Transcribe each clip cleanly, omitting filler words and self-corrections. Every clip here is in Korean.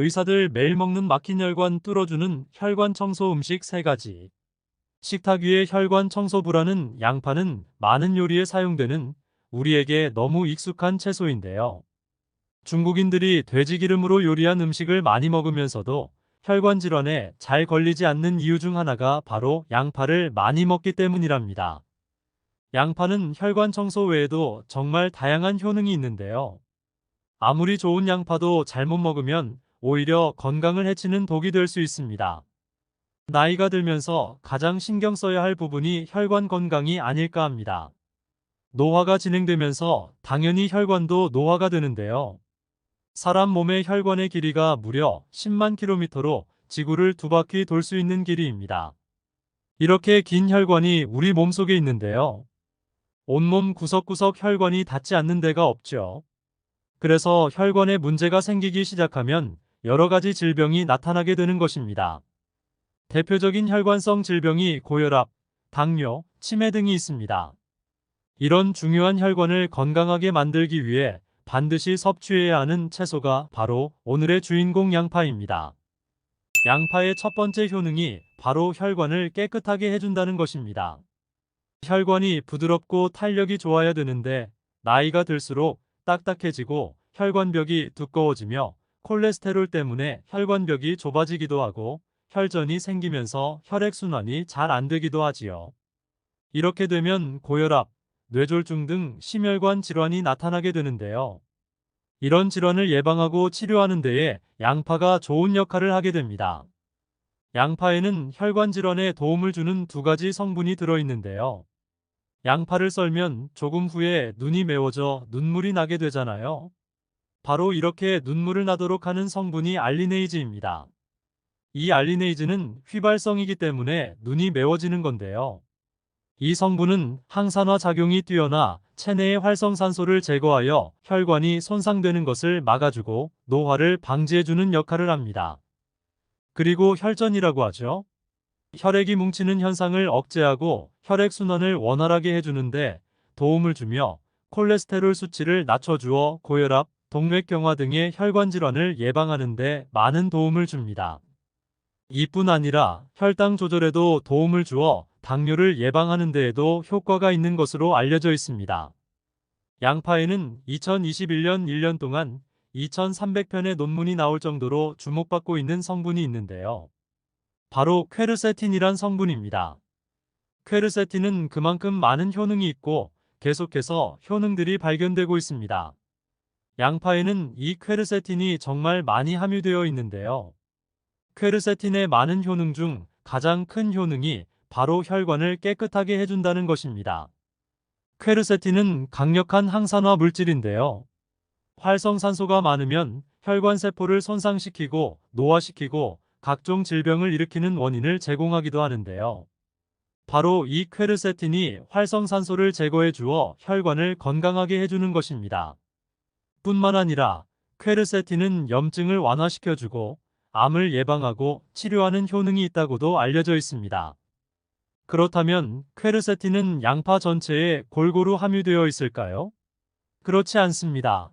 의사들 매일 먹는 막힌 혈관 뚫어주는 혈관 청소 음식 3가지. 식탁 위의 혈관 청소부라는 양파는 많은 요리에 사용되는 우리에게 너무 익숙한 채소인데요. 중국인들이 돼지 기름으로 요리한 음식을 많이 먹으면서도 혈관 질환에 잘 걸리지 않는 이유 중 하나가 바로 양파를 많이 먹기 때문이랍니다. 양파는 혈관 청소 외에도 정말 다양한 효능이 있는데요. 아무리 좋은 양파도 잘못 먹으면 오히려 건강을 해치는 독이 될 수 있습니다. 나이가 들면서 가장 신경 써야 할 부분이 혈관 건강이 아닐까 합니다. 노화가 진행되면서 당연히 혈관도 노화가 되는데요. 사람 몸의 혈관의 길이가 무려 10만 킬로미터로 지구를 2바퀴 돌 수 있는 길이입니다. 이렇게 긴 혈관이 우리 몸속에 있는데요. 온몸 구석구석 혈관이 닿지 않는 데가 없죠. 그래서 혈관에 문제가 생기기 시작하면 여러 가지 질병이 나타나게 되는 것입니다. 대표적인 혈관성 질병이 고혈압, 당뇨, 치매 등이 있습니다. 이런 중요한 혈관을 건강하게 만들기 위해 반드시 섭취해야 하는 채소가 바로 오늘의 주인공 양파입니다. 양파의 첫 번째 효능이 바로 혈관을 깨끗하게 해준다는 것입니다. 혈관이 부드럽고 탄력이 좋아야 되는데 나이가 들수록 딱딱해지고 혈관벽이 두꺼워지며 콜레스테롤 때문에 혈관벽이 좁아지기도 하고 혈전이 생기면서 혈액순환이 잘 안 되기도 하지요. 이렇게 되면 고혈압, 뇌졸중 등 심혈관 질환이 나타나게 되는데요. 이런 질환을 예방하고 치료하는 데에 양파가 좋은 역할을 하게 됩니다. 양파에는 혈관 질환에 도움을 주는 2가지 성분이 들어있는데요. 양파를 썰면 조금 후에 눈이 매워져 눈물이 나게 되잖아요. 바로 이렇게 눈물을 나도록 하는 성분이 알리네이즈입니다. 이 알리네이즈는 휘발성이기 때문에 눈이 매워지는 건데요. 이 성분은 항산화 작용이 뛰어나 체내의 활성산소를 제거하여 혈관이 손상되는 것을 막아주고 노화를 방지해주는 역할을 합니다. 그리고 혈전이라고 하죠. 혈액이 뭉치는 현상을 억제하고 혈액순환을 원활하게 해주는데 도움을 주며 콜레스테롤 수치를 낮춰주어 고혈압, 동맥경화 등의 혈관 질환을 예방하는 데 많은 도움을 줍니다. 이뿐 아니라 혈당 조절에도 도움을 주어 당뇨를 예방하는 데에도 효과가 있는 것으로 알려져 있습니다. 양파에는 2021년 1년 동안 2300편의 논문이 나올 정도로 주목받고 있는 성분이 있는데요. 바로 퀘르세틴이란 성분입니다. 퀘르세틴은 그만큼 많은 효능이 있고 계속해서 효능들이 발견되고 있습니다. 양파에는 이 퀘르세틴이 정말 많이 함유되어 있는데요. 퀘르세틴의 많은 효능 중 가장 큰 효능이 바로 혈관을 깨끗하게 해준다는 것입니다. 퀘르세틴은 강력한 항산화 물질인데요. 활성산소가 많으면 혈관 세포를 손상시키고 노화시키고 각종 질병을 일으키는 원인을 제공하기도 하는데요. 바로 이 퀘르세틴이 활성산소를 제거해 주어 혈관을 건강하게 해주는 것입니다. 뿐만 아니라 퀘르세틴은 염증을 완화시켜주고 암을 예방하고 치료하는 효능이 있다고도 알려져 있습니다. 그렇다면 퀘르세틴은 양파 전체에 골고루 함유되어 있을까요? 그렇지 않습니다.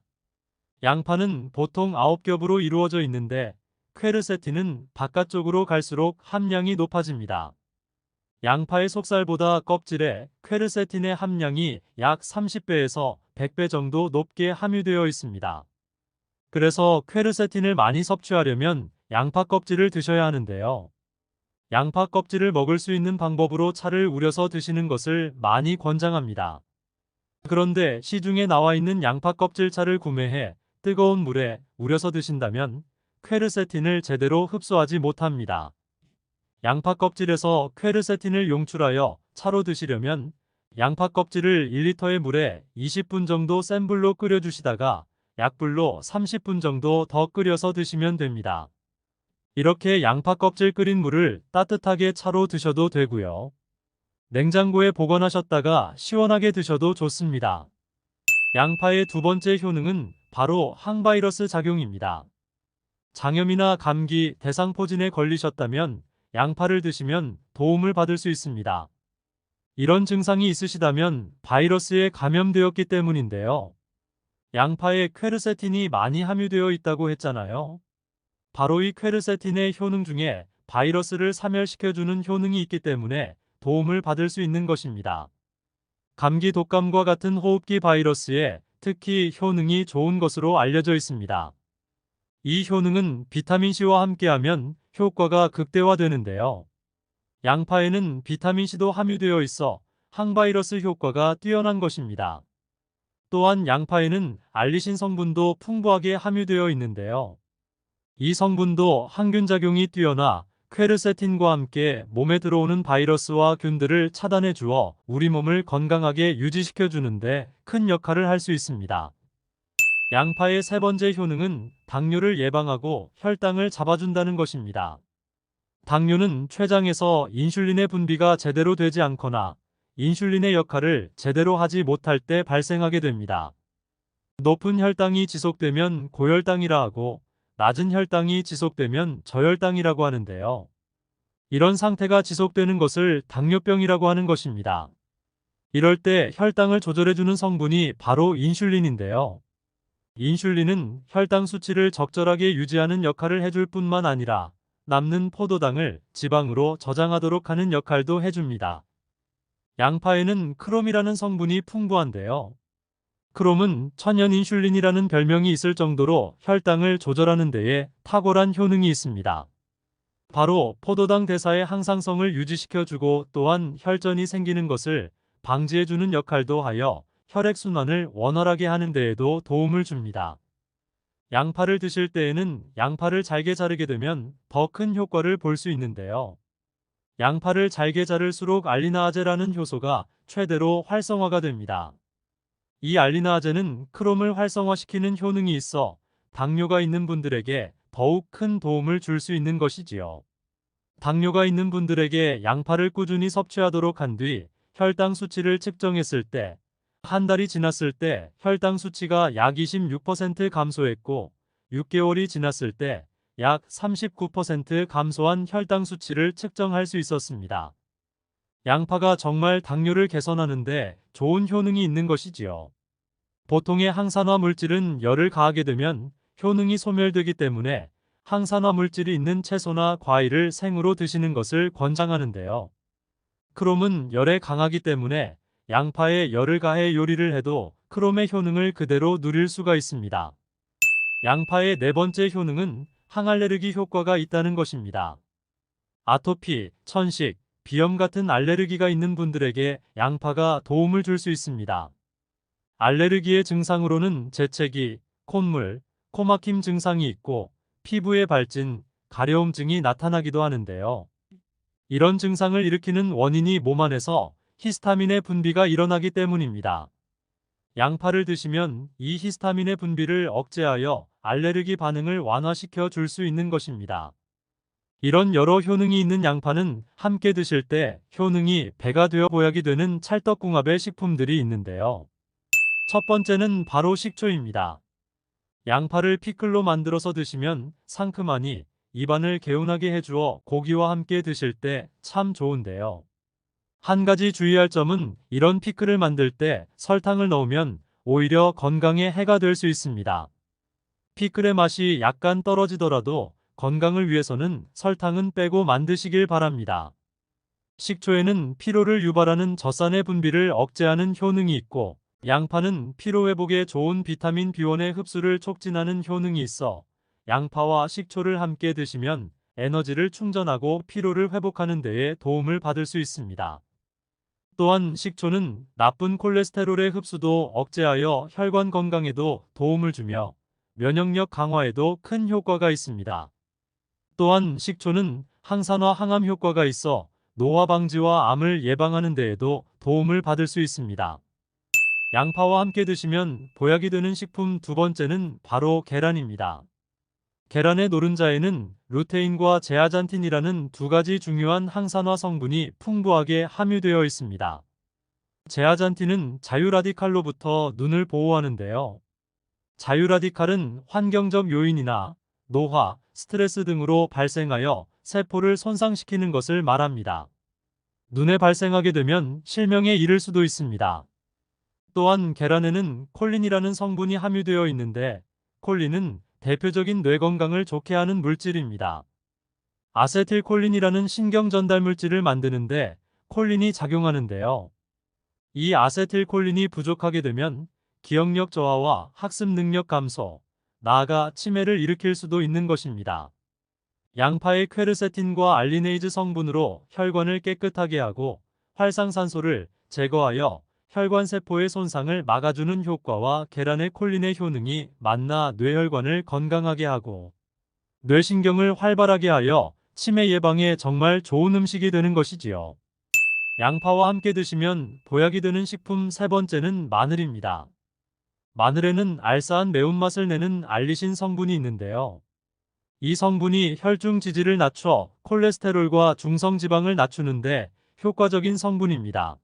양파는 보통 9겹으로 이루어져 있는데 퀘르세틴은 바깥쪽으로 갈수록 함량이 높아집니다. 양파의 속살보다 껍질에 퀘르세틴의 함량이 약 30배에서 100배 정도 높게 함유되어 있습니다. 그래서 퀘르세틴을 많이 섭취하려면 양파 껍질을 드셔야 하는데요. 양파 껍질을 먹을 수 있는 방법으로 차를 우려서 드시는 것을 많이 권장합니다. 그런데 시중에 나와 있는 양파 껍질차를 구매해 뜨거운 물에 우려서 드신다면 퀘르세틴을 제대로 흡수하지 못합니다. 양파 껍질에서 퀘르세틴을 용출하여 차로 드시려면 양파 껍질을 1리터의 물에 20분 정도 센 불로 끓여주시다가 약불로 30분 정도 더 끓여서 드시면 됩니다. 이렇게 양파 껍질 끓인 물을 따뜻하게 차로 드셔도 되고요. 냉장고에 보관하셨다가 시원하게 드셔도 좋습니다. 양파의 2번째 효능은 바로 항바이러스 작용입니다. 장염이나 감기, 대상포진에 걸리셨다면 양파를 드시면 도움을 받을 수 있습니다. 이런 증상이 있으시다면 바이러스에 감염되었기 때문인데요. 양파에 퀘르세틴이 많이 함유되어 있다고 했잖아요. 바로 이 퀘르세틴의 효능 중에 바이러스를 사멸시켜주는 효능이 있기 때문에 도움을 받을 수 있는 것입니다. 감기 독감과 같은 호흡기 바이러스에 특히 효능이 좋은 것으로 알려져 있습니다. 이 효능은 비타민C와 함께하면 효과가 극대화되는데요. 양파에는 비타민C도 함유되어 있어 항바이러스 효과가 뛰어난 것입니다. 또한 양파에는 알리신 성분도 풍부하게 함유되어 있는데요. 이 성분도 항균작용이 뛰어나 퀘르세틴과 함께 몸에 들어오는 바이러스와 균들을 차단해 주어 우리 몸을 건강하게 유지시켜 주는데 큰 역할을 할 수 있습니다. 양파의 세 번째 효능은 당뇨를 예방하고 혈당을 잡아준다는 것입니다. 당뇨는 췌장에서 인슐린의 분비가 제대로 되지 않거나 인슐린의 역할을 제대로 하지 못할 때 발생하게 됩니다. 높은 혈당이 지속되면 고혈당이라 하고 낮은 혈당이 지속되면 저혈당이라고 하는데요. 이런 상태가 지속되는 것을 당뇨병이라고 하는 것입니다. 이럴 때 혈당을 조절해주는 성분이 바로 인슐린인데요. 인슐린은 혈당 수치를 적절하게 유지하는 역할을 해줄 뿐만 아니라 남는 포도당을 지방으로 저장하도록 하는 역할도 해줍니다. 양파에는 크롬이라는 성분이 풍부한데요. 크롬은 천연 인슐린이라는 별명이 있을 정도로 혈당을 조절하는 데에 탁월한 효능이 있습니다. 바로 포도당 대사의 항상성을 유지시켜주고 또한 혈전이 생기는 것을 방지해주는 역할도 하여 혈액순환을 원활하게 하는 데에도 도움을 줍니다. 양파를 드실 때에는 양파를 잘게 자르게 되면 더 큰 효과를 볼 수 있는데요. 양파를 잘게 자를수록 알리나아제라는 효소가 최대로 활성화가 됩니다. 이 알리나아제는 크롬을 활성화시키는 효능이 있어 당뇨가 있는 분들에게 더욱 큰 도움을 줄 수 있는 것이지요. 당뇨가 있는 분들에게 양파를 꾸준히 섭취하도록 한 뒤 혈당 수치를 측정했을 때 한 달이 지났을 때 혈당 수치가 약 26% 감소했고 6개월이 지났을 때 약 39% 감소한 혈당 수치를 측정할 수 있었습니다. 양파가 정말 당뇨를 개선하는데 좋은 효능이 있는 것이지요. 보통의 항산화 물질은 열을 가하게 되면 효능이 소멸되기 때문에 항산화 물질이 있는 채소나 과일을 생으로 드시는 것을 권장하는데요. 크롬은 열에 강하기 때문에 양파에 열을 가해 요리를 해도 크롬의 효능을 그대로 누릴 수가 있습니다. 양파의 네 번째 효능은 항알레르기 효과가 있다는 것입니다. 아토피, 천식, 비염 같은 알레르기가 있는 분들에게 양파가 도움을 줄 수 있습니다. 알레르기의 증상으로는 재채기, 콧물, 코막힘 증상이 있고 피부의 발진, 가려움증이 나타나기도 하는데요. 이런 증상을 일으키는 원인이 몸 안에서 히스타민의 분비가 일어나기 때문입니다. 양파를 드시면 이 히스타민의 분비를 억제하여 알레르기 반응을 완화시켜 줄 수 있는 것입니다. 이런 여러 효능이 있는 양파는 함께 드실 때 효능이 배가 되어 보약이 되는 찰떡궁합의 식품들이 있는데요. 첫 번째는 바로 식초입니다. 양파를 피클로 만들어서 드시면 상큼하니 입안을 개운하게 해주어 고기와 함께 드실 때 참 좋은데요. 한 가지 주의할 점은 이런 피클을 만들 때 설탕을 넣으면 오히려 건강에 해가 될 수 있습니다. 피클의 맛이 약간 떨어지더라도 건강을 위해서는 설탕은 빼고 만드시길 바랍니다. 식초에는 피로를 유발하는 젖산의 분비를 억제하는 효능이 있고 양파는 피로회복에 좋은 비타민 B1의 흡수를 촉진하는 효능이 있어 양파와 식초를 함께 드시면 에너지를 충전하고 피로를 회복하는 데에 도움을 받을 수 있습니다. 또한 식초는 나쁜 콜레스테롤의 흡수도 억제하여 혈관 건강에도 도움을 주며 면역력 강화에도 큰 효과가 있습니다. 또한 식초는 항산화 항암 효과가 있어 노화 방지와 암을 예방하는 데에도 도움을 받을 수 있습니다. 양파와 함께 드시면 보약이 되는 식품 두 번째는 바로 계란입니다. 계란의 노른자에는 루테인과 제아잔틴이라는 두 가지 중요한 항산화 성분이 풍부하게 함유되어 있습니다. 제아잔틴은 자유라디칼로부터 눈을 보호하는데요. 자유라디칼은 환경적 요인이나 노화, 스트레스 등으로 발생하여 세포를 손상시키는 것을 말합니다. 눈에 발생하게 되면 실명에 이를 수도 있습니다. 또한 계란에는 콜린이라는 성분이 함유되어 있는데 콜린은 대표적인 뇌 건강을 좋게 하는 물질입니다. 아세틸콜린이라는 신경 전달 물질을 만드는데 콜린이 작용하는데요. 이 아세틸콜린이 부족하게 되면 기억력 저하와 학습 능력 감소, 나아가 치매를 일으킬 수도 있는 것입니다. 양파의 퀘르세틴과 알리네이즈 성분으로 혈관을 깨끗하게 하고 활상산소를 제거하여 혈관세포의 손상을 막아주는 효과와 계란의 콜린의 효능이 만나 뇌혈관을 건강하게 하고 뇌신경을 활발하게 하여 치매 예방에 정말 좋은 음식이 되는 것이지요. 양파와 함께 드시면 보약이 되는 식품 세 번째는 마늘입니다. 마늘에는 알싸한 매운맛을 내는 알리신 성분이 있는데요. 이 성분이 혈중 지질을 낮춰 콜레스테롤과 중성지방을 낮추는데 효과적인 성분입니다.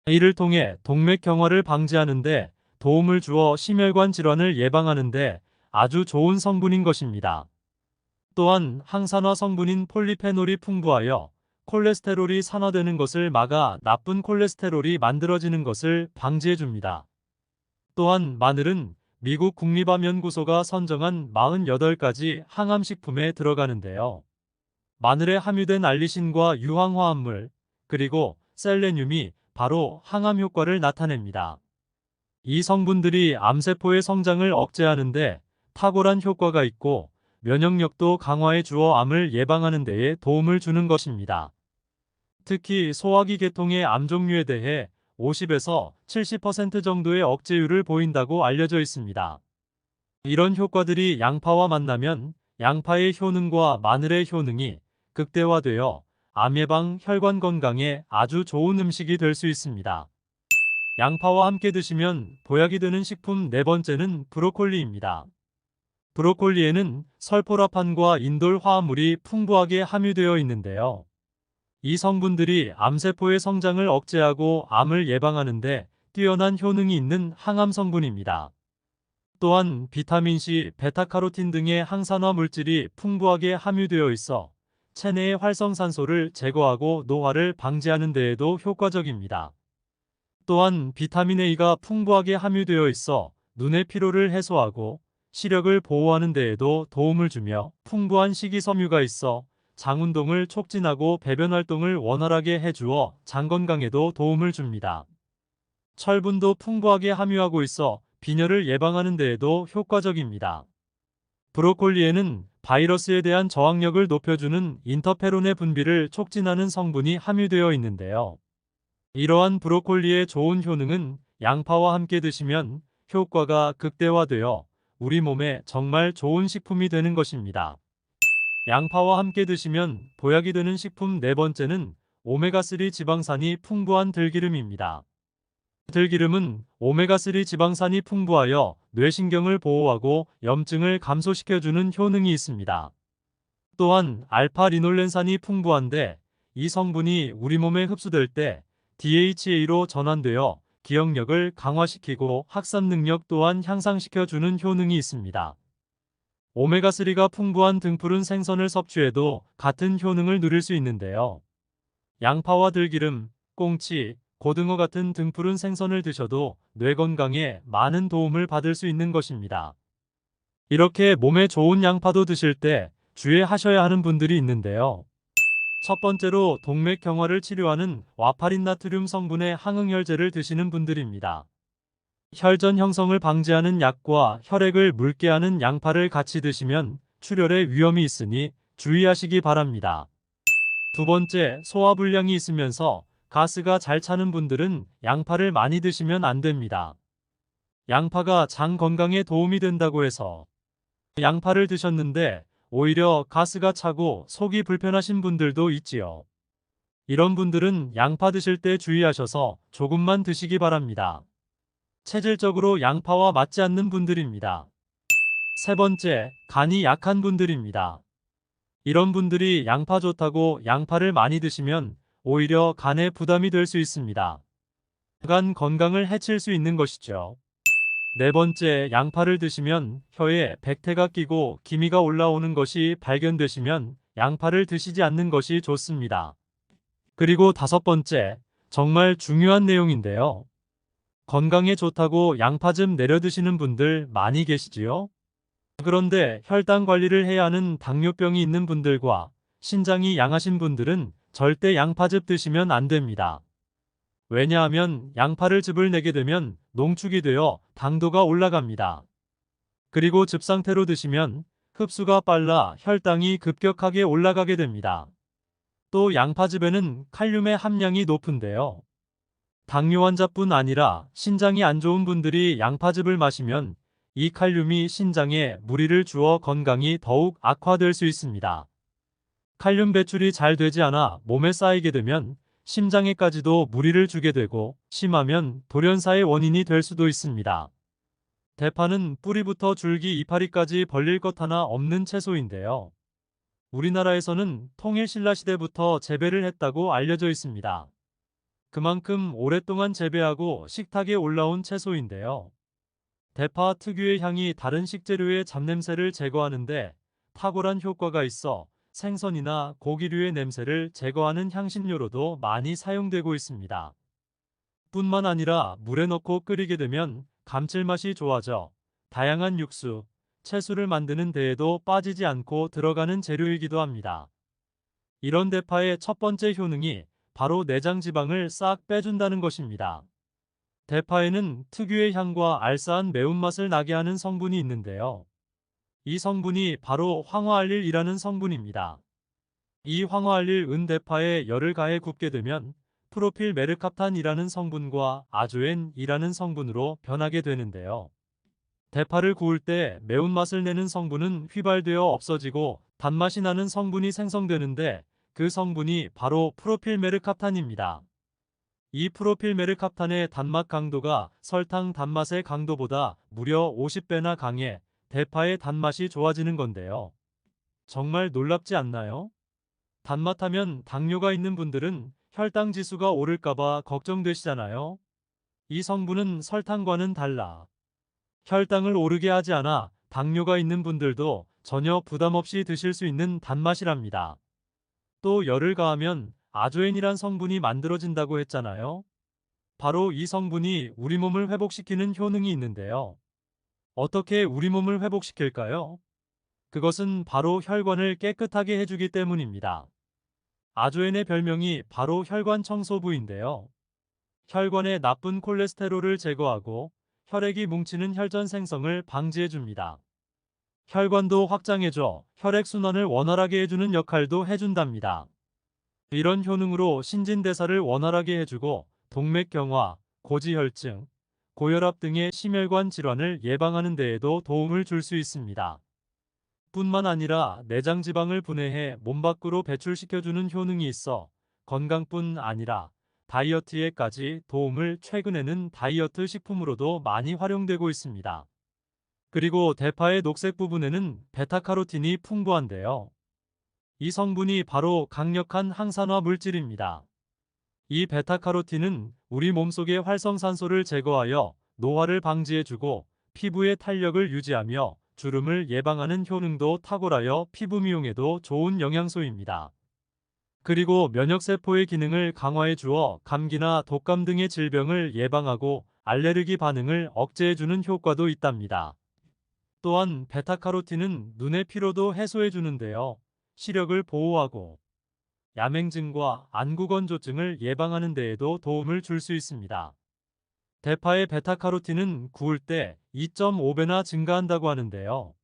이를 통해 동맥경화를 방지하는 데 도움을 주어 심혈관 질환을 예방하는 데 아주 좋은 성분인 것입니다. 또한 항산화 성분인 폴리페놀이 풍부하여 콜레스테롤이 산화되는 것을 막아 나쁜 콜레스테롤이 만들어지는 것을 방지해줍니다. 또한 마늘은 미국 국립암연구소가 선정한 48가지 항암식품에 들어가는데요. 마늘에 함유된 알리신과 유황화합물, 그리고 셀레늄이 바로 항암 효과를 나타냅니다. 이 성분들이 암세포의 성장을 억제하는 데 탁월한 효과가 있고 면역력도 강화해 주어 암을 예방하는 데에 도움을 주는 것입니다. 특히 소화기 계통의 암 종류에 대해 50에서 70% 정도의 억제율을 보인다고 알려져 있습니다. 이런 효과들이 양파와 만나면 양파의 효능과 마늘의 효능이 극대화되어 암 예방, 혈관 건강에 아주 좋은 음식이 될 수 있습니다. 양파와 함께 드시면 보약이 되는 식품 네 번째는 브로콜리입니다. 브로콜리에는 설포라판과 인돌 화합물이 풍부하게 함유되어 있는데요. 이 성분들이 암세포의 성장을 억제하고 암을 예방하는 데 뛰어난 효능이 있는 항암 성분입니다. 또한 비타민C, 베타카로틴 등의 항산화 물질이 풍부하게 함유되어 있어 체내의 활성산소를 제거하고 노화를 방지하는 데에도 효과적입니다. 또한 비타민 A가 풍부하게 함유되어 있어 눈의 피로를 해소하고 시력을 보호하는 데에도 도움을 주며 풍부한 식이섬유가 있어 장 운동을 촉진하고 배변 활동을 원활하게 해주어 장 건강에도 도움을 줍니다. 철분도 풍부하게 함유하고 있어 빈혈을 예방하는 데에도 효과적입니다. 브로콜리에는 바이러스에 대한 저항력을 높여주는 인터페론의 분비를 촉진하는 성분이 함유되어 있는데요. 이러한 브로콜리의 좋은 효능은 양파와 함께 드시면 효과가 극대화되어 우리 몸에 정말 좋은 식품이 되는 것입니다. 양파와 함께 드시면 보약이 되는 식품 네 번째는 오메가3 지방산이 풍부한 들기름입니다. 들기름은 오메가3 지방산이 풍부하여 뇌신경을 보호하고 염증을 감소시켜주는 효능이 있습니다. 또한 알파-리놀렌산이 풍부한데 이 성분이 우리 몸에 흡수될 때 DHA로 전환되어 기억력을 강화시키고 학습 능력 또한 향상시켜주는 효능이 있습니다. 오메가3가 풍부한 등푸른 생선을 섭취해도 같은 효능을 누릴 수 있는데요. 양파와 들기름, 꽁치, 고등어 같은 등푸른 생선을 드셔도 뇌 건강에 많은 도움을 받을 수 있는 것입니다. 이렇게 몸에 좋은 양파도 드실 때 주의하셔야 하는 분들이 있는데요. 첫 번째로 동맥경화를 치료하는 와파린 나트륨 성분의 항응혈제를 드시는 분들입니다. 혈전 형성을 방지하는 약과 혈액을 묽게 하는 양파를 같이 드시면 출혈의 위험이 있으니 주의하시기 바랍니다. 두 번째, 소화불량이 있으면서 가스가 잘 차는 분들은 양파를 많이 드시면 안 됩니다. 양파가 장 건강에 도움이 된다고 해서 양파를 드셨는데 오히려 가스가 차고 속이 불편하신 분들도 있지요. 이런 분들은 양파 드실 때 주의하셔서 조금만 드시기 바랍니다. 체질적으로 양파와 맞지 않는 분들입니다. 세 번째, 간이 약한 분들입니다. 이런 분들이 양파 좋다고 양파를 많이 드시면 오히려 간에 부담이 될 수 있습니다. 간 건강을 해칠 수 있는 것이죠. 네 번째, 양파를 드시면 혀에 백태가 끼고 기미가 올라오는 것이 발견되시면 양파를 드시지 않는 것이 좋습니다. 그리고 다섯 번째, 정말 중요한 내용인데요. 건강에 좋다고 양파 좀 내려 드시는 분들 많이 계시지요? 그런데 혈당 관리를 해야 하는 당뇨병이 있는 분들과 신장이 양하신 분들은 절대 양파즙 드시면 안 됩니다. 왜냐하면 양파를 즙을 내게 되면 농축이 되어 당도가 올라갑니다. 그리고 즙 상태로 드시면 흡수가 빨라 혈당이 급격하게 올라가게 됩니다. 또 양파즙에는 칼륨의 함량이 높은데요. 당뇨 환자뿐 아니라 신장이 안 좋은 분들이 양파즙을 마시면 이 칼륨이 신장에 무리를 주어 건강이 더욱 악화될 수 있습니다. 칼륨 배출이 잘 되지 않아 몸에 쌓이게 되면 심장에까지도 무리를 주게 되고 심하면 돌연사의 원인이 될 수도 있습니다. 대파는 뿌리부터 줄기 이파리까지 벌릴 것 하나 없는 채소인데요. 우리나라에서는 통일신라 시대부터 재배를 했다고 알려져 있습니다. 그만큼 오랫동안 재배하고 식탁에 올라온 채소인데요. 대파 특유의 향이 다른 식재료의 잡냄새를 제거하는데 탁월한 효과가 있어 생선이나 고기류의 냄새를 제거하는 향신료로도 많이 사용되고 있습니다. 뿐만 아니라 물에 넣고 끓이게 되면 감칠맛이 좋아져 다양한 육수, 채소를 만드는 데에도 빠지지 않고 들어가는 재료이기도 합니다. 이런 대파의 첫 번째 효능이 바로 내장 지방을 싹 빼준다는 것입니다. 대파에는 특유의 향과 알싸한 매운맛을 나게 하는 성분이 있는데요. 이 성분이 바로 황화알릴이라는 성분입니다. 이 황화알릴 은대파에 열을 가해 굽게 되면 프로필 메르캅탄이라는 성분과 아조엔이라는 성분으로 변하게 되는데요. 대파를 구울 때 매운맛을 내는 성분은 휘발되어 없어지고 단맛이 나는 성분이 생성되는데 그 성분이 바로 프로필 메르캅탄입니다. 이 프로필 메르캅탄의 단맛 강도가 설탕 단맛의 강도보다 무려 50배나 강해 대파의 단맛이 좋아지는 건데요. 정말 놀랍지 않나요? 단맛하면 당뇨가 있는 분들은 혈당 지수가 오를까봐 걱정되시잖아요. 이 성분은 설탕과는 달라 혈당을 오르게 하지 않아 당뇨가 있는 분들도 전혀 부담 없이 드실 수 있는 단맛이랍니다. 또 열을 가하면 아조엔이란 성분이 만들어진다고 했잖아요. 바로 이 성분이 우리 몸을 회복시키는 효능이 있는데요. 어떻게 우리 몸을 회복시킬까요? 그것은 바로 혈관을 깨끗하게 해주기 때문입니다. 아조엔의 별명이 바로 혈관 청소부인데요. 혈관의 나쁜 콜레스테롤을 제거하고 혈액이 뭉치는 혈전 생성을 방지해줍니다. 혈관도 확장해줘 혈액순환을 원활하게 해주는 역할도 해준답니다. 이런 효능으로 신진대사를 원활하게 해주고 동맥경화, 고지혈증, 고혈압 등의 심혈관 질환을 예방하는 데에도 도움을 줄 수 있습니다. 뿐만 아니라 내장 지방을 분해해 몸 밖으로 배출시켜주는 효능이 있어 건강뿐 아니라 다이어트에까지 도움을 최근에는 다이어트 식품으로도 많이 활용되고 있습니다. 그리고 대파의 녹색 부분에는 베타카로틴이 풍부한데요. 이 성분이 바로 강력한 항산화 물질입니다. 이 베타카로틴은 우리 몸속의 활성산소를 제거하여 노화를 방지해주고 피부의 탄력을 유지하며 주름을 예방하는 효능도 탁월하여 피부 미용에도 좋은 영양소입니다. 그리고 면역세포의 기능을 강화해 주어 감기나 독감 등의 질병을 예방하고 알레르기 반응을 억제해주는 효과도 있답니다. 또한 베타카로틴은 눈의 피로도 해소해 주는데요. 시력을 보호하고 야맹증과 안구건조증을 예방하는 데에도 도움을 줄 수 있습니다. 대파의 베타카로틴은 구울 때 2.5배나 증가한다고 하는데요.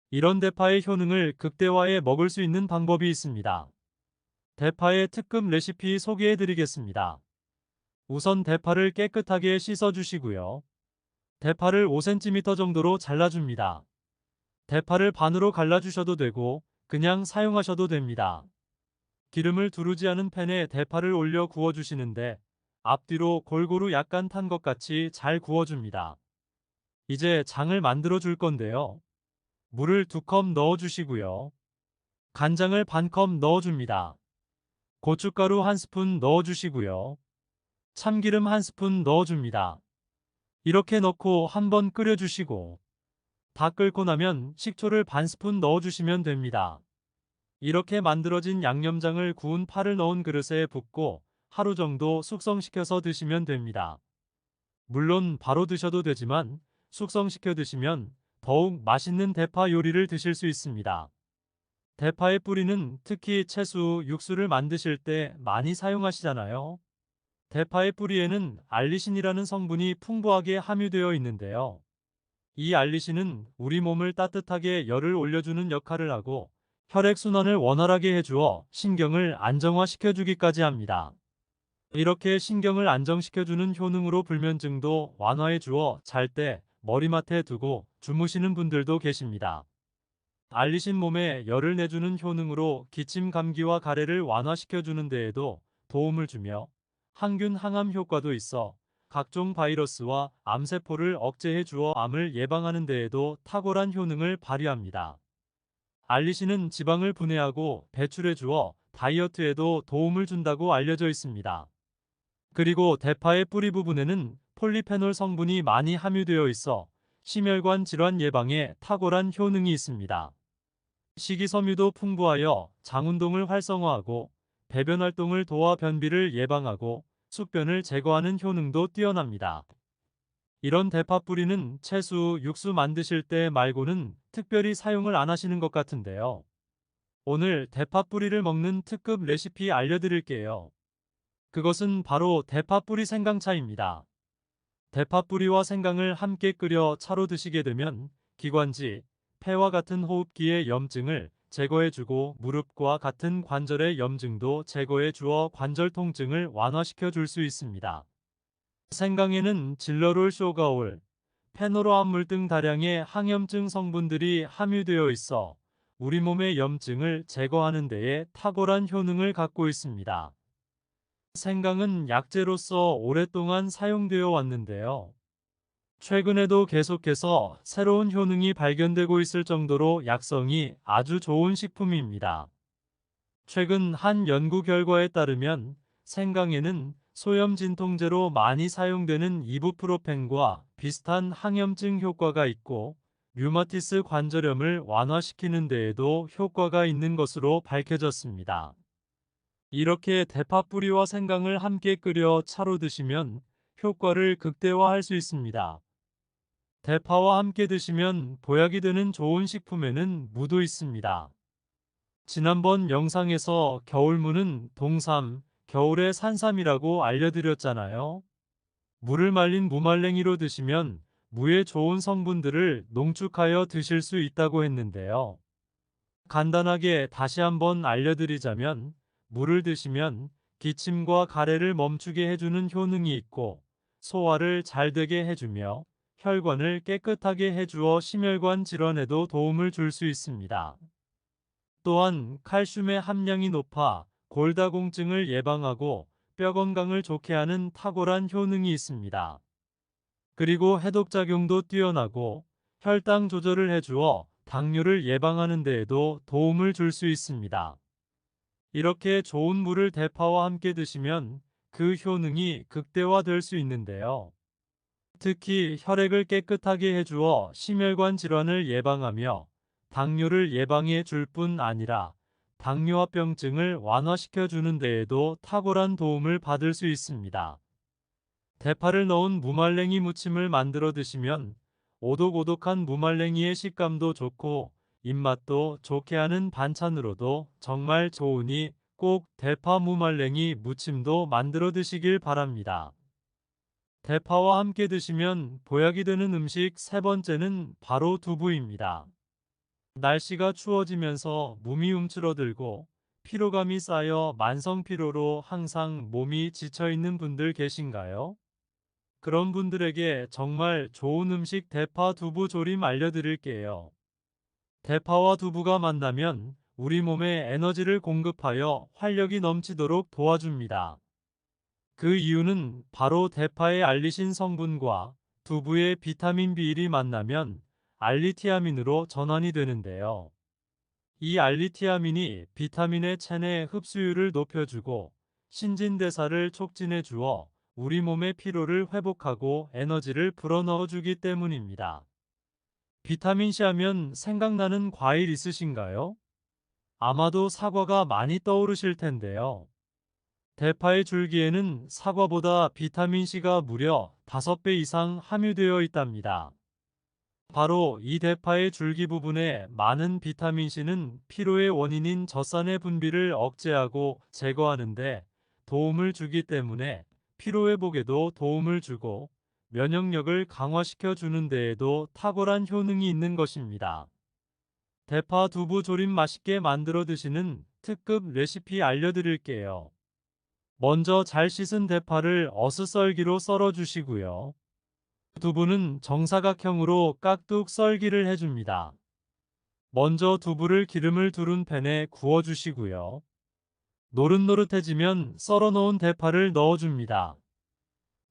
이런 대파의 효능을 극대화해 먹을 수 있는 방법이 있습니다. 대파의 특급 레시피 소개해 드리겠습니다. 우선 대파를 깨끗하게 씻어 주시고요. 대파를 5cm 정도로 잘라줍니다. 대파를 반으로 갈라주셔도 되고 그냥 사용하셔도 됩니다. 기름을 두르지 않은 팬에 대파를 올려 구워주시는데 앞뒤로 골고루 약간 탄 것 같이 잘 구워줍니다. 이제 장을 만들어 줄 건데요. 물을 2컵 넣어주시고요. 간장을 반컵 넣어줍니다. 고춧가루 1스푼 넣어주시고요. 참기름 1스푼 넣어줍니다. 이렇게 넣고 한번 끓여주시고 다 끓고 나면 식초를 반 스푼 넣어주시면 됩니다. 이렇게 만들어진 양념장을 구운 파를 넣은 그릇에 붓고 하루 정도 숙성시켜서 드시면 됩니다. 물론 바로 드셔도 되지만 숙성시켜 드시면 더욱 맛있는 대파 요리를 드실 수 있습니다. 대파의 뿌리는 특히 채소, 육수를 만드실 때 많이 사용하시잖아요. 대파의 뿌리에는 알리신이라는 성분이 풍부하게 함유되어 있는데요. 이 알리신은 우리 몸을 따뜻하게 열을 올려주는 역할을 하고 혈액순환을 원활하게 해주어 신경을 안정화시켜주기까지 합니다. 이렇게 신경을 안정시켜주는 효능으로 불면증도 완화해 주어 잘 때 머리맡에 두고 주무시는 분들도 계십니다. 알리신 몸에 열을 내주는 효능으로 기침 감기와 가래를 완화시켜주는 데에도 도움을 주며 항균 항암 효과도 있어 각종 바이러스와 암세포를 억제해 주어 암을 예방하는 데에도 탁월한 효능을 발휘합니다. 알리신은 지방을 분해하고 배출해 주어 다이어트에도 도움을 준다고 알려져 있습니다. 그리고 대파의 뿌리 부분에는 폴리페놀 성분이 많이 함유되어 있어 심혈관 질환 예방에 탁월한 효능이 있습니다. 식이섬유도 풍부하여 장운동을 활성화하고 배변 활동을 도와 변비를 예방하고 숙변을 제거하는 효능도 뛰어납니다. 이런 대파 뿌리는 채소, 육수 만드실 때 말고는 특별히 사용을 안 하시는 것 같은데요. 오늘 대파 뿌리를 먹는 특급 레시피 알려드릴게요. 그것은 바로 대파 뿌리 생강차입니다. 대파 뿌리와 생강을 함께 끓여 차로 드시게 되면 기관지, 폐와 같은 호흡기의 염증을 제거해주고 무릎과 같은 관절의 염증도 제거해 주어 관절 통증을 완화시켜 줄 수 있습니다. 생강에는 질러롤 쇼가올, 페노로암물 등 다량의 항염증 성분들이 함유되어 있어 우리 몸의 염증을 제거하는 데에 탁월한 효능을 갖고 있습니다. 생강은 약재로서 오랫동안 사용되어 왔는데요. 최근에도 계속해서 새로운 효능이 발견되고 있을 정도로 약성이 아주 좋은 식품입니다. 최근 한 연구 결과에 따르면 생강에는 소염 진통제로 많이 사용되는 이부프로펜과 비슷한 항염증 효과가 있고 류마티스 관절염을 완화시키는 데에도 효과가 있는 것으로 밝혀졌습니다. 이렇게 대파 뿌리와 생강을 함께 끓여 차로 드시면 효과를 극대화할 수 있습니다. 대파와 함께 드시면 보약이 되는 좋은 식품에는 무도 있습니다. 지난번 영상에서 겨울무는 동삼, 겨울의 산삼이라고 알려드렸잖아요. 무를 말린 무말랭이로 드시면 무의 좋은 성분들을 농축하여 드실 수 있다고 했는데요. 간단하게 다시 한번 알려드리자면 무를 드시면 기침과 가래를 멈추게 해주는 효능이 있고 소화를 잘 되게 해주며 혈관을 깨끗하게 해주어 심혈관 질환에도 도움을 줄 수 있습니다. 또한 칼슘의 함량이 높아 골다공증을 예방하고 뼈 건강을 좋게 하는 탁월한 효능이 있습니다. 그리고 해독작용도 뛰어나고 혈당 조절을 해주어 당뇨를 예방하는 데에도 도움을 줄 수 있습니다. 이렇게 좋은 물을 대파와 함께 드시면 그 효능이 극대화될 수 있는데요. 특히 혈액을 깨끗하게 해주어 심혈관 질환을 예방하며 당뇨를 예방해 줄 뿐 아니라 당뇨합병증을 완화시켜 주는 데에도 탁월한 도움을 받을 수 있습니다. 대파를 넣은 무말랭이 무침을 만들어 드시면 오독오독한 무말랭이의 식감도 좋고 입맛도 좋게 하는 반찬으로도 정말 좋으니 꼭 대파 무말랭이 무침도 만들어 드시길 바랍니다. 대파와 함께 드시면 보약이 되는 음식 세 번째는 바로 두부입니다. 날씨가 추워지면서 몸이 움츠러들고 피로감이 쌓여 만성 피로로 항상 몸이 지쳐 있는 분들 계신가요? 그런 분들에게 정말 좋은 음식 대파 두부 조림 알려드릴게요. 대파와 두부가 만나면 우리 몸에 에너지를 공급하여 활력이 넘치도록 도와줍니다. 그 이유는 바로 대파의 알리신 성분과 두부의 비타민 B1이 만나면 알리티아민으로 전환이 되는데요. 이 알리티아민이 비타민의 체내 흡수율을 높여주고 신진대사를 촉진해 주어 우리 몸의 피로를 회복하고 에너지를 불어넣어 주기 때문입니다. 비타민C 하면 생각나는 과일 있으신가요? 아마도 사과가 많이 떠오르실 텐데요. 대파의 줄기에는 사과보다 비타민C가 무려 5배 이상 함유되어 있답니다. 바로 이 대파의 줄기 부분에 많은 비타민C는 피로의 원인인 젖산의 분비를 억제하고 제거하는데 도움을 주기 때문에 피로회복에도 도움을 주고 면역력을 강화시켜 주는 데에도 탁월한 효능이 있는 것입니다. 대파 두부 조림 맛있게 만들어 드시는 특급 레시피 알려드릴게요. 먼저 잘 씻은 대파를 어슷썰기로 썰어 주시고요. 두부는 정사각형으로 깍둑 썰기를 해줍니다. 먼저 두부를 기름을 두른 팬에 구워주시고요. 노릇노릇해지면 썰어 놓은 대파를 넣어줍니다.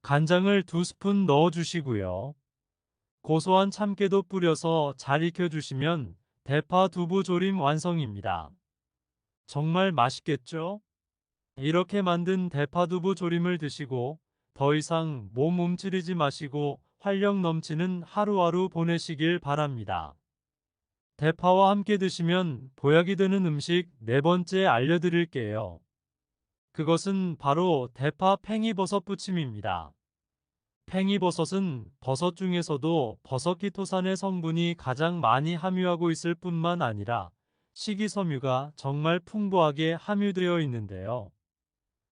간장을 2스푼 넣어주시고요. 고소한 참깨도 뿌려서 잘 익혀주시면 대파 두부 조림 완성입니다. 정말 맛있겠죠? 이렇게 만든 대파 두부 조림을 드시고 더 이상 몸 움츠리지 마시고 활력 넘치는 하루하루 보내시길 바랍니다. 대파와 함께 드시면 보약이 되는 음식 네 번째 알려드릴게요. 그것은 바로 대파 팽이버섯 부침입니다. 팽이버섯은 버섯 중에서도 버섯키토산의 성분이 가장 많이 함유하고 있을 뿐만 아니라 식이섬유가 정말 풍부하게 함유되어 있는데요.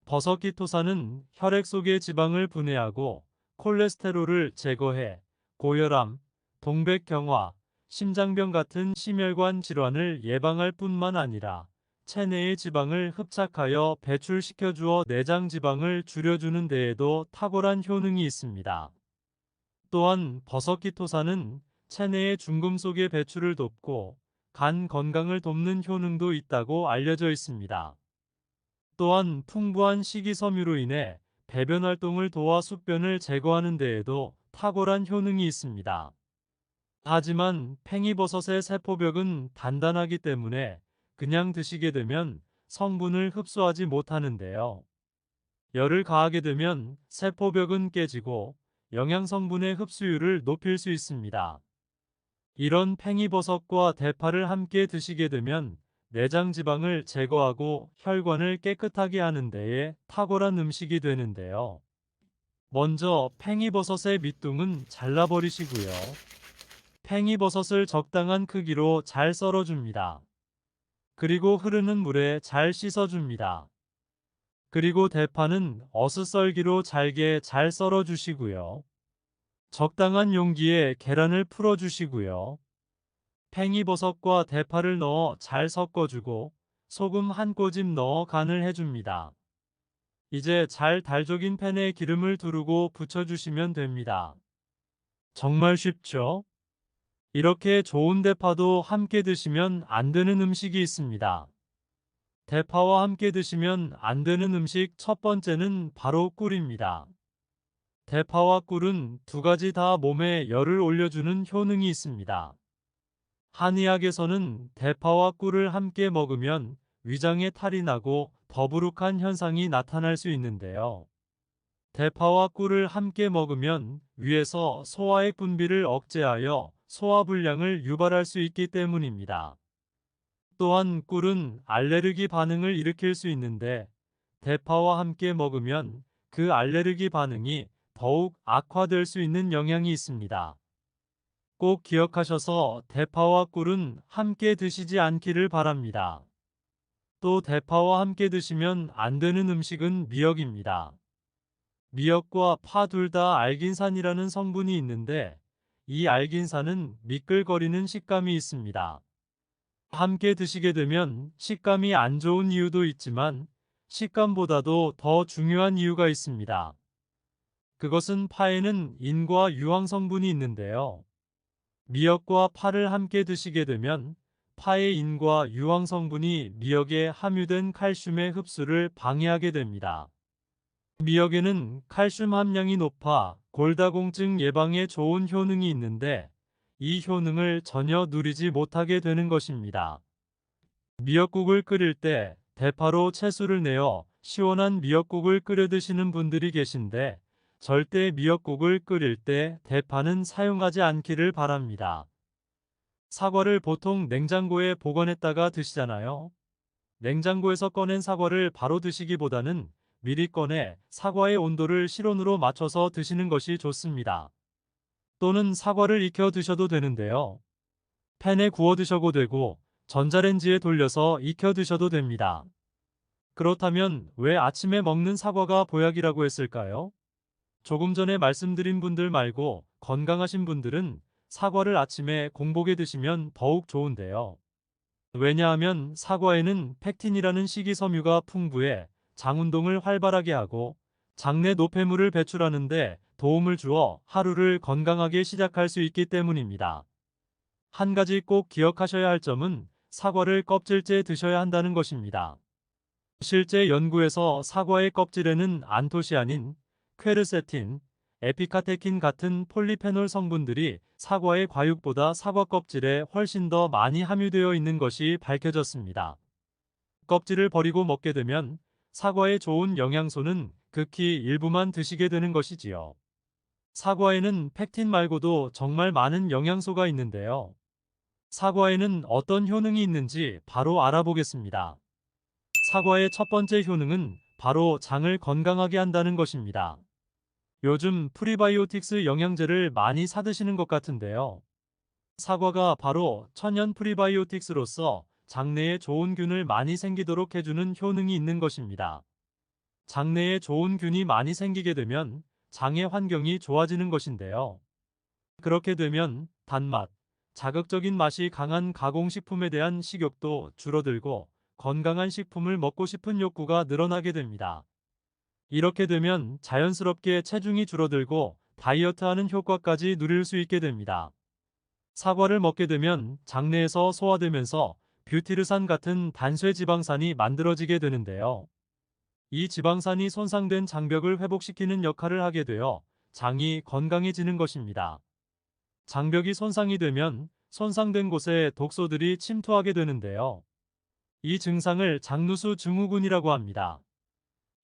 버섯키토산은 혈액 속의 지방을 분해하고 콜레스테롤을 제거해 고혈압, 동백경화, 심장병 같은 심혈관 질환을 예방할 뿐만 아니라 체내의 지방을 흡착하여 배출시켜 주어 내장 지방을 줄여주는 데에도 탁월한 효능이 있습니다. 또한 버섯키토산은 체내의 중금속의 배출을 돕고 간 건강을 돕는 효능도 있다고 알려져 있습니다. 또한 풍부한 식이섬유로 인해 배변 활동을 도와 숙변을 제거하는 데에도 탁월한 효능이 있습니다. 하지만 팽이버섯의 세포벽은 단단하기 때문에 그냥 드시게 되면 성분을 흡수하지 못하는데요. 열을 가하게 되면 세포벽은 깨지고 영양성분의 흡수율을 높일 수 있습니다. 이런 팽이버섯과 대파를 함께 드시게 되면 내장 지방을 제거하고 혈관을 깨끗하게 하는 데에 탁월한 음식이 되는데요. 먼저 팽이버섯의 밑둥은 잘라버리시고요. 팽이버섯을 적당한 크기로 잘 썰어줍니다. 그리고 흐르는 물에 잘 씻어줍니다. 그리고 대파는 어슷썰기로 잘게 잘 썰어주시고요. 적당한 용기에 계란을 풀어주시고요. 팽이버섯과 대파를 넣어 잘 섞어주고 소금 한 꼬집 넣어 간을 해줍니다. 이제 잘 달족인 팬에 기름을 두르고 부쳐주시면 됩니다. 정말 쉽죠? 이렇게 좋은 대파도 함께 드시면 안 되는 음식이 있습니다. 대파와 함께 드시면 안 되는 음식 첫 번째는 바로 꿀입니다. 대파와 꿀은 두 가지 다 몸에 열을 올려주는 효능이 있습니다. 한의학에서는 대파와 꿀을 함께 먹으면 위장에 탈이 나고 더부룩한 현상이 나타날 수 있는데요. 대파와 꿀을 함께 먹으면 위에서 소화액 분비를 억제하여 소화불량을 유발할 수 있기 때문입니다. 또한 꿀은 알레르기 반응을 일으킬 수 있는데 대파와 함께 먹으면 그 알레르기 반응이 더욱 악화될 수 있는 영향이 있습니다. 꼭 기억하셔서 대파와 꿀은 함께 드시지 않기를 바랍니다. 또 대파와 함께 드시면 안 되는 음식은 미역입니다. 미역과 파 둘 다 알긴산이라는 성분이 있는데 이 알긴산은 미끌거리는 식감이 있습니다. 함께 드시게 되면 식감이 안 좋은 이유도 있지만 식감보다도 더 중요한 이유가 있습니다. 그것은 파에는 인과 유황 성분이 있는데요. 미역과 파를 함께 드시게 되면 파의 인과 유황 성분이 미역에 함유된 칼슘의 흡수를 방해하게 됩니다. 미역에는 칼슘 함량이 높아 골다공증 예방에 좋은 효능이 있는데 이 효능을 전혀 누리지 못하게 되는 것입니다. 미역국을 끓일 때 대파로 채수를 내어 시원한 미역국을 끓여 드시는 분들이 계신데 절대 미역국을 끓일 때 대파는 사용하지 않기를 바랍니다. 사과를 보통 냉장고에 보관했다가 드시잖아요. 냉장고에서 꺼낸 사과를 바로 드시기보다는 미리 꺼내 사과의 온도를 실온으로 맞춰서 드시는 것이 좋습니다. 또는 사과를 익혀 드셔도 되는데요. 팬에 구워 드셔도 되고 전자레인지에 돌려서 익혀 드셔도 됩니다. 그렇다면 왜 아침에 먹는 사과가 보약이라고 했을까요? 조금 전에 말씀드린 분들 말고 건강하신 분들은 사과를 아침에 공복에 드시면 더욱 좋은데요. 왜냐하면 사과에는 펙틴이라는 식이섬유가 풍부해 장 운동을 활발하게 하고 장내 노폐물을 배출하는데 도움을 주어 하루를 건강하게 시작할 수 있기 때문입니다. 한 가지 꼭 기억하셔야 할 점은 사과를 껍질째 드셔야 한다는 것입니다. 실제 연구에서 사과의 껍질에는 안토시아닌, 퀘르세틴, 에피카테킨 같은 폴리페놀 성분들이 사과의 과육보다 사과 껍질에 훨씬 더 많이 함유되어 있는 것이 밝혀졌습니다. 껍질을 버리고 먹게 되면 사과의 좋은 영양소는 극히 일부만 드시게 되는 것이지요. 사과에는 펙틴 말고도 정말 많은 영양소가 있는데요. 사과에는 어떤 효능이 있는지 바로 알아보겠습니다. 사과의 첫 번째 효능은 바로 장을 건강하게 한다는 것입니다. 요즘 프리바이오틱스 영양제를 많이 사드시는 것 같은데요. 사과가 바로 천연 프리바이오틱스로서 장내에 좋은 균을 많이 생기도록 해주는 효능이 있는 것입니다. 장내에 좋은 균이 많이 생기게 되면 장의 환경이 좋아지는 것인데요. 그렇게 되면 단맛, 자극적인 맛이 강한 가공식품에 대한 식욕도 줄어들고 건강한 식품을 먹고 싶은 욕구가 늘어나게 됩니다. 이렇게 되면 자연스럽게 체중이 줄어들고 다이어트하는 효과까지 누릴 수 있게 됩니다. 사과를 먹게 되면 장내에서 소화되면서 뷰티르산 같은 단쇄 지방산이 만들어지게 되는데요. 이 지방산이 손상된 장벽을 회복시키는 역할을 하게 되어 장이 건강해지는 것입니다. 장벽이 손상이 되면 손상된 곳에 독소들이 침투하게 되는데요. 이 증상을 장누수 증후군이라고 합니다.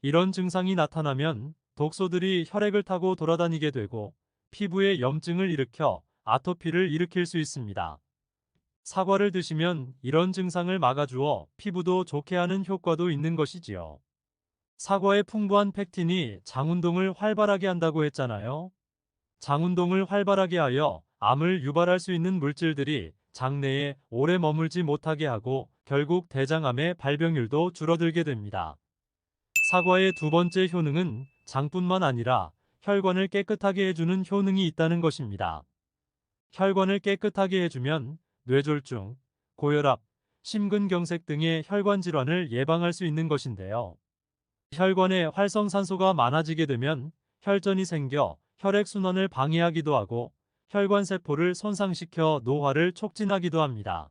이런 증상이 나타나면 독소들이 혈액을 타고 돌아다니게 되고 피부에 염증을 일으켜 아토피를 일으킬 수 있습니다. 사과를 드시면 이런 증상을 막아주어 피부도 좋게 하는 효과도 있는 것이지요. 사과의 풍부한 펙틴이 장 운동을 활발하게 한다고 했잖아요. 장 운동을 활발하게 하여 암을 유발할 수 있는 물질들이 장내에 오래 머물지 못하게 하고 결국 대장암의 발병률도 줄어들게 됩니다. 사과의 두 번째 효능은 장뿐만 아니라 혈관을 깨끗하게 해주는 효능이 있다는 것입니다. 혈관을 깨끗하게 해주면 뇌졸중, 고혈압, 심근경색 등의 혈관 질환을 예방할 수 있는 것인데요. 혈관에 활성산소가 많아지게 되면 혈전이 생겨 혈액순환을 방해하기도 하고 혈관 세포를 손상시켜 노화를 촉진하기도 합니다.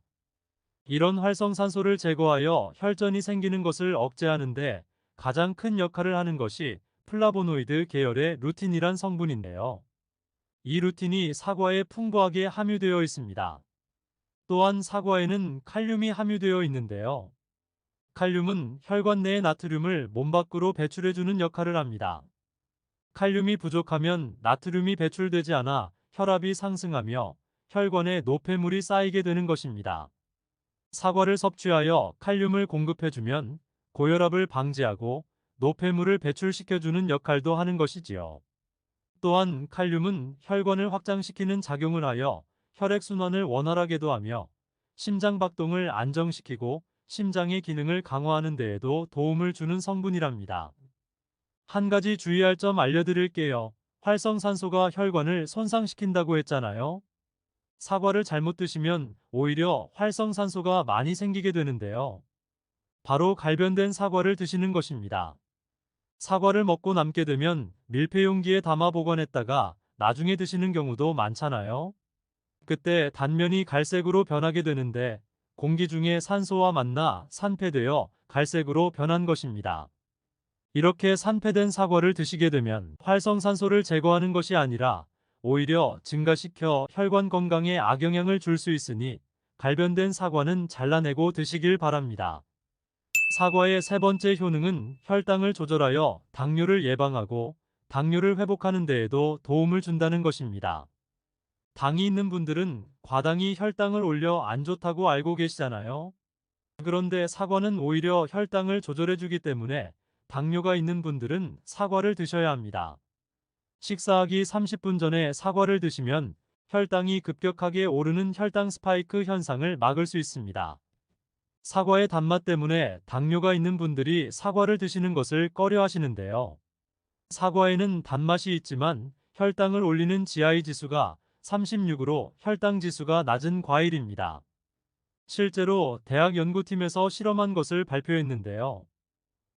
이런 활성산소를 제거하여 혈전이 생기는 것을 억제하는데 가장 큰 역할을 하는 것이 플라보노이드 계열의 루틴이란 성분인데요. 이 루틴이 사과에 풍부하게 함유되어 있습니다. 또한 사과에는 칼륨이 함유되어 있는데요. 칼륨은 혈관 내의 나트륨을 몸 밖으로 배출해주는 역할을 합니다. 칼륨이 부족하면 나트륨이 배출되지 않아 혈압이 상승하며 혈관에 노폐물이 쌓이게 되는 것입니다. 사과를 섭취하여 칼륨을 공급해주면 고혈압을 방지하고 노폐물을 배출시켜주는 역할도 하는 것이지요. 또한 칼륨은 혈관을 확장시키는 작용을 하여 혈액순환을 원활하게도 하며 심장박동을 안정시키고 심장의 기능을 강화하는 데에도 도움을 주는 성분이랍니다. 한 가지 주의할 점 알려드릴게요. 활성산소가 혈관을 손상시킨다고 했잖아요. 사과를 잘못 드시면 오히려 활성산소가 많이 생기게 되는데요. 바로 갈변된 사과를 드시는 것입니다. 사과를 먹고 남게 되면 밀폐용기에 담아 보관했다가 나중에 드시는 경우도 많잖아요. 그때 단면이 갈색으로 변하게 되는데 공기 중에 산소와 만나 산패되어 갈색으로 변한 것입니다. 이렇게 산패된 사과를 드시게 되면 활성산소를 제거하는 것이 아니라 오히려 증가시켜 혈관 건강에 악영향을 줄 수 있으니 갈변된 사과는 잘라내고 드시길 바랍니다. 사과의 세 번째 효능은 혈당을 조절하여 당뇨를 예방하고 당뇨를 회복하는 데에도 도움을 준다는 것입니다. 당이 있는 분들은 과당이 혈당을 올려 안 좋다고 알고 계시잖아요. 그런데 사과는 오히려 혈당을 조절해주기 때문에 당뇨가 있는 분들은 사과를 드셔야 합니다. 식사하기 30분 전에 사과를 드시면 혈당이 급격하게 오르는 혈당 스파이크 현상을 막을 수 있습니다. 사과의 단맛 때문에 당뇨가 있는 분들이 사과를 드시는 것을 꺼려 하시는데요. 사과에는 단맛이 있지만 혈당을 올리는 GI 지수가 36으로 혈당 지수가 낮은 과일입니다. 실제로 대학 연구팀에서 실험한 것을 발표했는데요.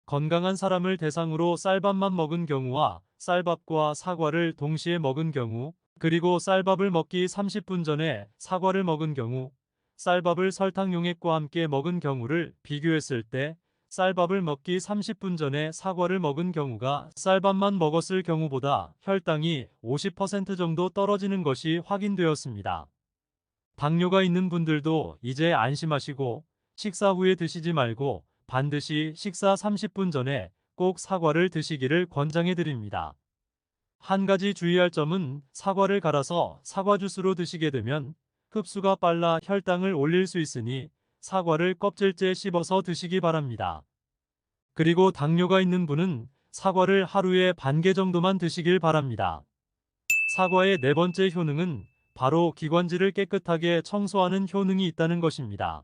건강한 사람을 대상으로 쌀밥만 먹은 경우와 쌀밥과 사과를 동시에 먹은 경우, 그리고 쌀밥을 먹기 30분 전에 사과를 먹은 경우, 쌀밥을 설탕 용액과 함께 먹은 경우를 비교했을 때 쌀밥을 먹기 30분 전에 사과를 먹은 경우가 쌀밥만 먹었을 경우보다 혈당이 50% 정도 떨어지는 것이 확인되었습니다. 당뇨가 있는 분들도 이제 안심하시고 식사 후에 드시지 말고 반드시 식사 30분 전에 꼭 사과를 드시기를 권장해 드립니다. 한 가지 주의할 점은 사과를 갈아서 사과 주스로 드시게 되면 흡수가 빨라 혈당을 올릴 수 있으니 사과를 껍질째 씹어서 드시기 바랍니다. 그리고 당뇨가 있는 분은 사과를 하루에 반 개 정도만 드시길 바랍니다. 사과의 네 번째 효능은 바로 기관지를 깨끗하게 청소하는 효능이 있다는 것입니다.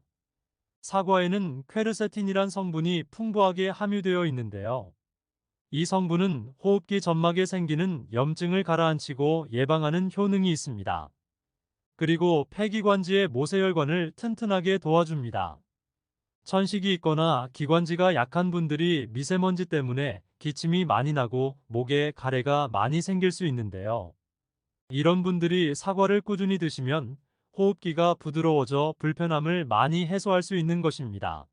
사과에는 퀘르세틴이란 성분이 풍부하게 함유되어 있는데요. 이 성분은 호흡기 점막에 생기는 염증을 가라앉히고 예방하는 효능이 있습니다. 그리고 폐기관지의 모세혈관을 튼튼하게 도와줍니다. 천식이 있거나 기관지가 약한 분들이 미세먼지 때문에 기침이 많이 나고 목에 가래가 많이 생길 수 있는데요. 이런 분들이 사과를 꾸준히 드시면 호흡기가 부드러워져 불편함을 많이 해소할 수 있는 것입니다.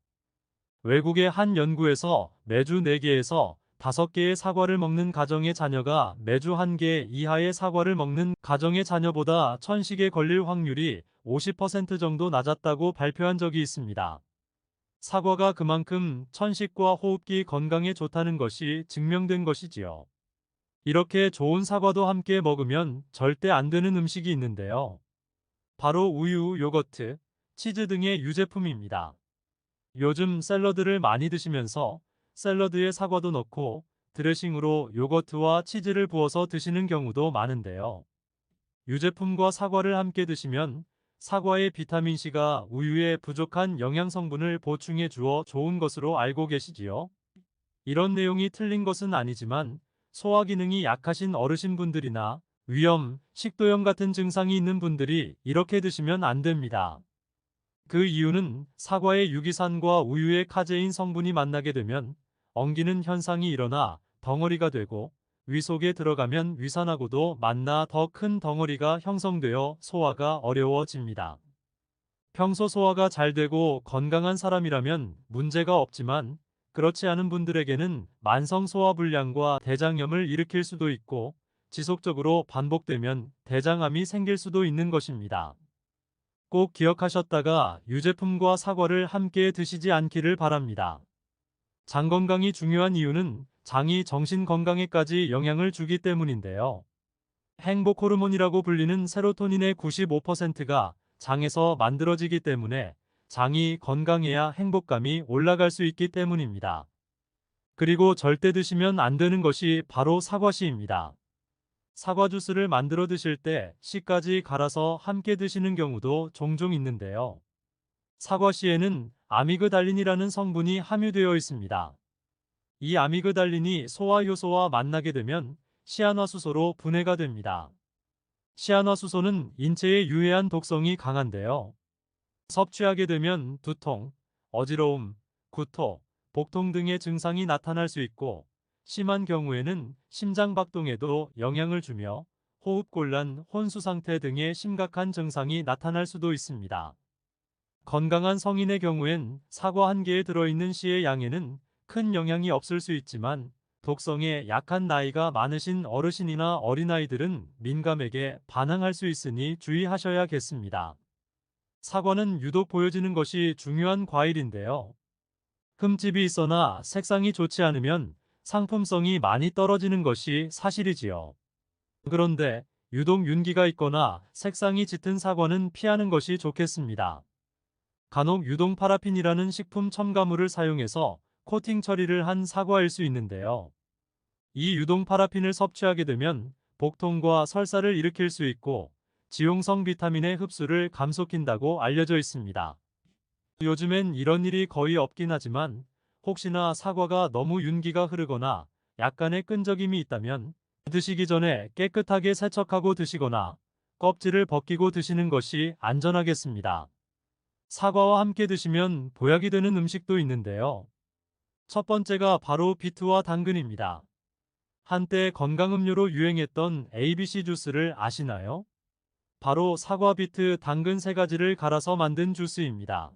외국의 한 연구에서 매주 4개에서 5개의 사과를 먹는 가정의 자녀가 매주 1개 이하의 사과를 먹는 가정의 자녀보다 천식에 걸릴 확률이 50% 정도 낮았다고 발표한 적이 있습니다. 사과가 그만큼 천식과 호흡기 건강에 좋다는 것이 증명된 것이지요. 이렇게 좋은 사과도 함께 먹으면 절대 안 되는 음식이 있는데요. 바로 우유, 요거트, 치즈 등의 유제품입니다. 요즘 샐러드를 많이 드시면서 샐러드에 사과도 넣고 드레싱으로 요거트와 치즈를 부어서 드시는 경우도 많은데요. 유제품과 사과를 함께 드시면 사과의 비타민C가 우유에 부족한 영양 성분을 보충해 주어 좋은 것으로 알고 계시지요? 이런 내용이 틀린 것은 아니지만 소화 기능이 약하신 어르신분들이나 위염, 식도염 같은 증상이 있는 분들이 이렇게 드시면 안 됩니다. 그 이유는 사과의 유기산과 우유의 카제인 성분이 만나게 되면 엉기는 현상이 일어나 덩어리가 되고 위 속에 들어가면 위산하고도 만나 더 큰 덩어리가 형성되어 소화가 어려워집니다. 평소 소화가 잘 되고 건강한 사람이라면 문제가 없지만 그렇지 않은 분들에게는 만성 소화불량과 대장염을 일으킬 수도 있고 지속적으로 반복되면 대장암이 생길 수도 있는 것입니다. 꼭 기억하셨다가 유제품과 사과를 함께 드시지 않기를 바랍니다. 장 건강이 중요한 이유는 장이 정신 건강에까지 영향을 주기 때문인데요. 행복 호르몬이라고 불리는 세로토닌의 95%가 장에서 만들어지기 때문에 장이 건강해야 행복감이 올라갈 수 있기 때문입니다. 그리고 절대 드시면 안 되는 것이 바로 사과씨입니다. 사과 주스를 만들어 드실 때 씨까지 갈아서 함께 드시는 경우도 종종 있는데요. 사과씨에는 아미그달린이라는 성분이 함유되어 있습니다. 이 아미그달린이 소화효소와 만나게 되면 시아나수소로 분해가 됩니다. 시아나수소는 인체에 유해한 독성이 강한데요. 섭취하게 되면 두통, 어지러움, 구토, 복통 등의 증상이 나타날 수 있고 심한 경우에는 심장박동에도 영향을 주며 호흡곤란, 혼수상태 등의 심각한 증상이 나타날 수도 있습니다. 건강한 성인의 경우엔 사과 한 개에 들어있는 씨의 양에는 큰 영향이 없을 수 있지만 독성에 약한 나이가 많으신 어르신이나 어린아이들은 민감하게 반항할 수 있으니 주의하셔야겠습니다. 사과는 유독 보여지는 것이 중요한 과일인데요. 흠집이 있거나 색상이 좋지 않으면 상품성이 많이 떨어지는 것이 사실이지요. 그런데 유독 윤기가 있거나 색상이 짙은 사과는 피하는 것이 좋겠습니다. 간혹 유동 파라핀이라는 식품 첨가물을 사용해서 코팅 처리를 한 사과일 수 있는데요. 이 유동 파라핀을 섭취하게 되면 복통과 설사를 일으킬 수 있고 지용성 비타민의 흡수를 감소킨다고 알려져 있습니다. 요즘엔 이런 일이 거의 없긴 하지만 혹시나 사과가 너무 윤기가 흐르거나 약간의 끈적임이 있다면 드시기 전에 깨끗하게 세척하고 드시거나 껍질을 벗기고 드시는 것이 안전하겠습니다. 사과와 함께 드시면 보약이 되는 음식도 있는데요. 첫 번째가 바로 비트와 당근입니다. 한때 건강음료로 유행했던 ABC 주스를 아시나요? 바로 사과, 비트, 당근 세 가지를 갈아서 만든 주스입니다.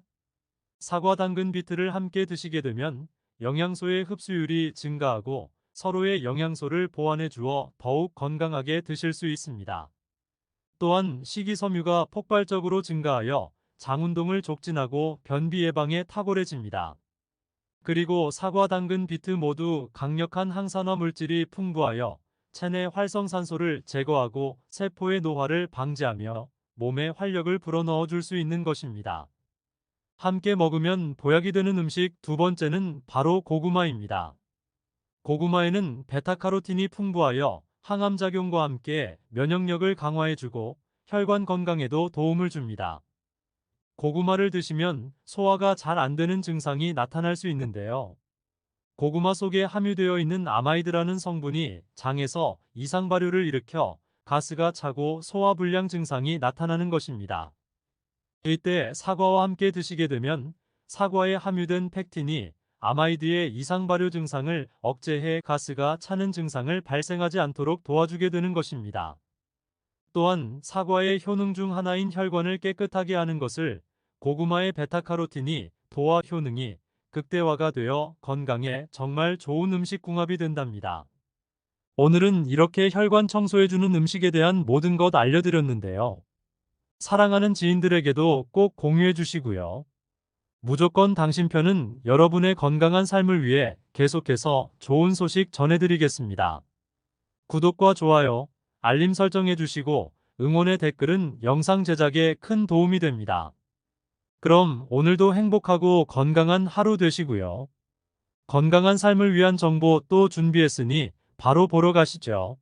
사과, 당근, 비트를 함께 드시게 되면 영양소의 흡수율이 증가하고 서로의 영양소를 보완해 주어 더욱 건강하게 드실 수 있습니다. 또한 식이섬유가 폭발적으로 증가하여 장운동을 촉진하고 변비 예방에 탁월해집니다. 그리고 사과, 당근, 비트 모두 강력한 항산화 물질이 풍부하여 체내 활성산소를 제거하고 세포의 노화를 방지하며 몸에 활력을 불어넣어 줄 수 있는 것입니다. 함께 먹으면 보약이 되는 음식 두 번째는 바로 고구마입니다. 고구마에는 베타카로틴이 풍부하여 항암작용과 함께 면역력을 강화해주고 혈관 건강에도 도움을 줍니다. 고구마를 드시면 소화가 잘 안 되는 증상이 나타날 수 있는데요. 고구마 속에 함유되어 있는 아마이드라는 성분이 장에서 이상 발효를 일으켜 가스가 차고 소화불량 증상이 나타나는 것입니다. 이때 사과와 함께 드시게 되면 사과에 함유된 펙틴이 아마이드의 이상 발효 증상을 억제해 가스가 차는 증상을 발생하지 않도록 도와주게 되는 것입니다. 또한 사과의 효능 중 하나인 혈관을 깨끗하게 하는 것을 고구마의 베타카로틴이 도와 효능이 극대화가 되어 건강에 정말 좋은 음식 궁합이 된답니다. 오늘은 이렇게 혈관 청소해주는 음식에 대한 모든 것 알려드렸는데요. 사랑하는 지인들에게도 꼭 공유해 주시고요. 무조건 당신 편은 여러분의 건강한 삶을 위해 계속해서 좋은 소식 전해드리겠습니다. 구독과 좋아요, 알림 설정해 주시고 응원의 댓글은 영상 제작에 큰 도움이 됩니다. 그럼 오늘도 행복하고 건강한 하루 되시고요. 건강한 삶을 위한 정보 또 준비했으니 바로 보러 가시죠.